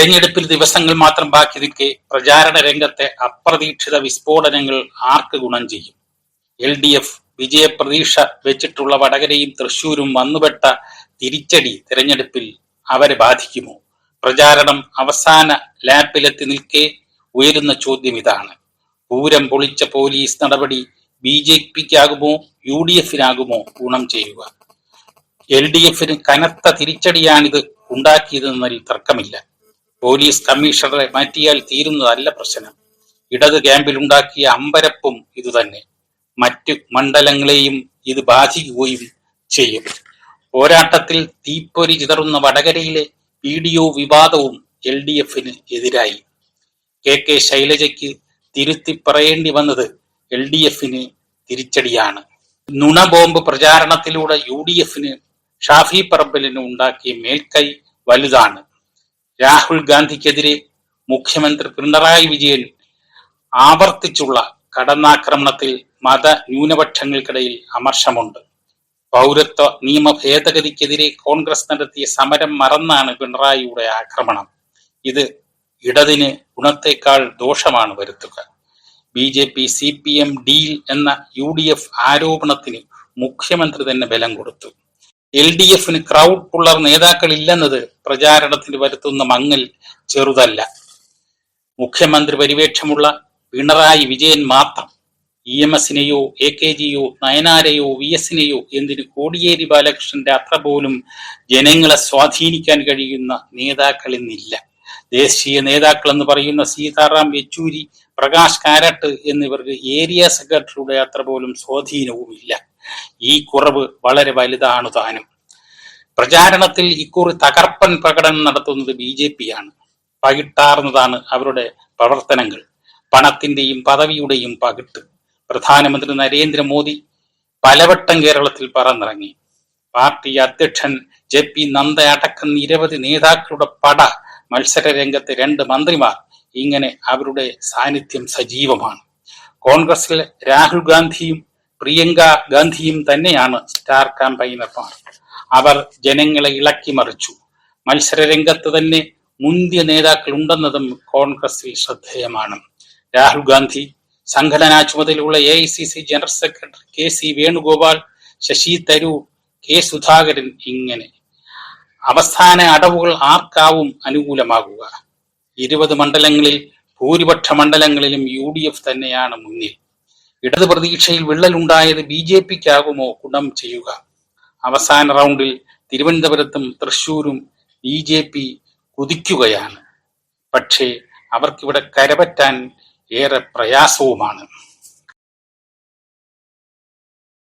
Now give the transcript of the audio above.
തിരഞ്ഞെടുപ്പിൽ ദിവസങ്ങൾ മാത്രം ബാക്കി നിൽക്കെ പ്രചാരണ രംഗത്തെ അപ്രതീക്ഷിത വിസ്ഫോടനങ്ങൾ ആർക്ക് ഗുണം ചെയ്യും? LDF വിജയപ്രതീക്ഷ വെച്ചിട്ടുള്ള വടകരയും തൃശൂരും വന്നുപെട്ട തിരിച്ചടി തിരഞ്ഞെടുപ്പിൽ അവരെ ബാധിക്കുമോ? പ്രചാരണം അവസാന ലാപ്പിലെത്തി നിൽക്കെ ഉയരുന്ന ചോദ്യം ഇതാണ്. പൂരം പൊളിച്ച പോലീസ് നടപടി BJPക്കാകുമോ UDFനാകുമോ ഗുണം ചെയ്യുക? LDFന് കനത്ത തിരിച്ചടിയാണിത് ഉണ്ടാക്കിയതെന്നതിൽ തർക്കമില്ല. പോലീസ് കമ്മീഷണറെ മാറ്റിയാൽ തീരുന്നതല്ല പ്രശ്നം. ഇടത് ക്യാമ്പിലുണ്ടാക്കിയ അമ്പരപ്പും ഇതുതന്നെ. മറ്റു മണ്ഡലങ്ങളെയും ഇത് ബാധിക്കുകയും ചെയ്യും. പോരാട്ടത്തിൽ തീപ്പൊരി ചിതറുന്ന വടകരയിലെ PDO വിവാദവും LDFന് എതിരായി. KK ശൈലജയ്ക്ക് തിരുത്തി പറയേണ്ടി വന്നത് LDFന് തിരിച്ചടിയാണ്. നുണബോംബ് പ്രചാരണത്തിലൂടെ UDFന് ഷാഫി പറമ്പലിന് ഉണ്ടാക്കിയ മേൽക്കൈ വലുതാണ്. രാഹുൽ ഗാന്ധിക്കെതിരെ മുഖ്യമന്ത്രി പിണറായി വിജയൻ ആവർത്തിച്ചുള്ള കടന്നാക്രമണത്തിൽ മത ന്യൂനപക്ഷങ്ങൾക്കിടയിൽ അമർഷമുണ്ട്. പൗരത്വ നിയമ ഭേദഗതിക്കെതിരെ കോൺഗ്രസ് നടത്തിയ സമരം മറന്നാണ് പിണറായിയുടെ ആക്രമണം. ഇത് ഇടതിന് ഗുണത്തേക്കാൾ ദോഷമാണ് വരുത്തുക. BJP CPM ഡീൽ എന്ന UDF ആരോപണത്തിന് മുഖ്യമന്ത്രി തന്നെ ബലം കൊടുത്തു. LDFന് ക്രൗഡ് പുള്ളർ നേതാക്കളില്ലെന്നത് പ്രചാരണത്തിന് വരുത്തുന്ന മങ്ങൽ ചെറുതല്ല. മുഖ്യമന്ത്രി പരിവേഷമുള്ള പിണറായി വിജയൻ മാത്രം EMSനെയോ AKജിയോ നയനാരെയോ VSനെയോ എന്തിന് കോടിയേരി ബാലകൃഷ്ണന്റെ അത്ര പോലും ജനങ്ങളെ സ്വാധീനിക്കാൻ കഴിയുന്ന നേതാക്കൾ ഇന്നില്ല. ദേശീയ നേതാക്കൾ എന്ന് പറയുന്ന സീതാറാം യെച്ചൂരി, പ്രകാശ് കാരാട്ട് എന്നിവർക്ക് ഏരിയ സെക്രട്ടറിയുടെ അത്ര പോലും സ്വാധീനവുമില്ല. ഈ കുറവ് വളരെ വലുതാണ് താനും. പ്രചാരണത്തിൽ ഇക്കുറി തകർപ്പൻ പ്രകടനം നടത്തുന്നത് BJPയാണ്. പകിട്ടാർന്നതാണ് അവരുടെ പ്രവർത്തനങ്ങൾ. പണത്തിന്റെയും പദവിയുടെയും പകിട്ട്. പ്രധാനമന്ത്രി നരേന്ദ്രമോദി പലവട്ടം കേരളത്തിൽ പറന്നിറങ്ങി. പാർട്ടി അധ്യക്ഷൻ JP നദ്ദ അടക്കം നിരവധി നേതാക്കളുടെ പട, മത്സര രംഗത്തെ 2 മന്ത്രിമാർ, ഇങ്ങനെ അവരുടെ സാന്നിധ്യം സജീവമാണ്. കോൺഗ്രസിൽ രാഹുൽ ഗാന്ധിയും പ്രിയങ്ക ഗാന്ധിയും തന്നെയാണ് സ്റ്റാർ ക്യാമ്പയിനർമാർ. അവർ ജനങ്ങളെ ഇളക്കി മറിച്ചു. മത്സര രംഗത്ത് തന്നെ മുന്തിയ നേതാക്കൾ ഉണ്ടെന്നതും കോൺഗ്രസിൽ ശ്രദ്ധേയമാണ്. രാഹുൽ ഗാന്ധി, സംഘടനാ ചുമതലയുള്ള AICC general secretary KC Venugopal, Shashi Tharoor, K Sudhakaran, ഇങ്ങനെ. അവസാന അടവുകൾ ആർക്കാവും അനുകൂലമാകുക? 20 മണ്ഡലങ്ങളിൽ ഭൂരിപക്ഷ മണ്ഡലങ്ങളിലും UDF തന്നെയാണ് മുന്നിൽ. ഇടത് പ്രതീക്ഷയിൽ വിള്ളലുണ്ടായത് BJPക്കാകുമോ ഗുണം ചെയ്യുക? അവസാന റൗണ്ടിൽ തിരുവനന്തപുരത്തും തൃശൂരും BJP കുതിക്കുകയാണ്. പക്ഷേ അവർക്കിവിടെ കരപറ്റാൻ ഏറെ പ്രയാസവുമാണ്.